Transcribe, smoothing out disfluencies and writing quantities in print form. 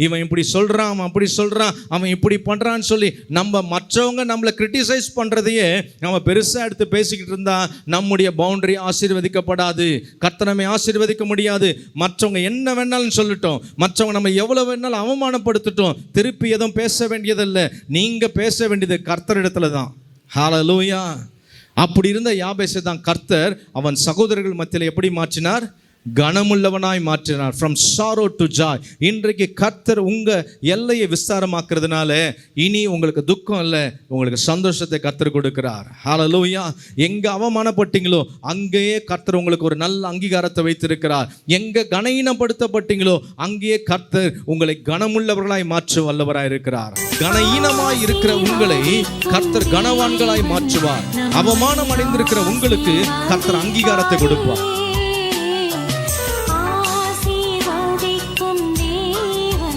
இவன் இப்படி சொல்கிறான், அவன் அப்படி சொல்கிறான், அவன் இப்படி பண்ணுறான்னு சொல்லி நம்ம மற்றவங்க நம்மளை கிரிட்டிசைஸ் பண்ணுறதையே நம்ம பெருசாக எடுத்து பேசிக்கிட்டு இருந்தால் நம்முடைய பவுண்டரி ஆசீர்வதிக்கப்படாது. கர்த்தர் நம்மை ஆசீர்வதிக்க முடியாது. மற்றவங்க என்ன வேணாலும் சொல்லட்டும், மற்றவங்க நம்ம எவ்வளோ வேணாலும் அவமானப்படுத்தட்டும், திருப்பி எதுவும் பேச வேண்டியதில்லை. நீங்கள் பேச வேண்டியது கர்த்தரிடத்துல தான். ஹல்லேலூயா. அப்படி இருந்த யாபேசை தான் கர்த்தர் அவன் சகோதரர்கள் மத்தியில் எப்படி மாற்றினார்? கனமுள்ளவனாய் மாற்றினார். From sorrow to Joy. இன்றைக்கு கர்த்தர் உங்கள் எல்லையை விஸ்தாரமாக்குறதுனால இனி உங்களுக்கு துக்கம் இல்லை, உங்களுக்கு சந்தோஷத்தை கர்த்தர் கொடுக்கிறார். ஹல்லேலூயா. எங்கே அவமானப்பட்டீங்களோ அங்கேயே கர்த்தர் உங்களுக்கு ஒரு நல்ல அங்கீகாரத்தை வைத்திருக்கிறார். எங்கே கனஈனப்படுத்தப்பட்டீங்களோ அங்கேயே கர்த்தர் உங்களை கனமுள்ளவர்களாய் மாற்ற வல்லவராய் இருக்கிறார். கனஈனமாய் இருக்கிற உங்களை கர்த்தர் கனவான்களாய் மாற்றுவார். அவமானம் அடைந்திருக்கிற உங்களுக்கு கர்த்தர் அங்கீகாரத்தை கொடுப்பார்.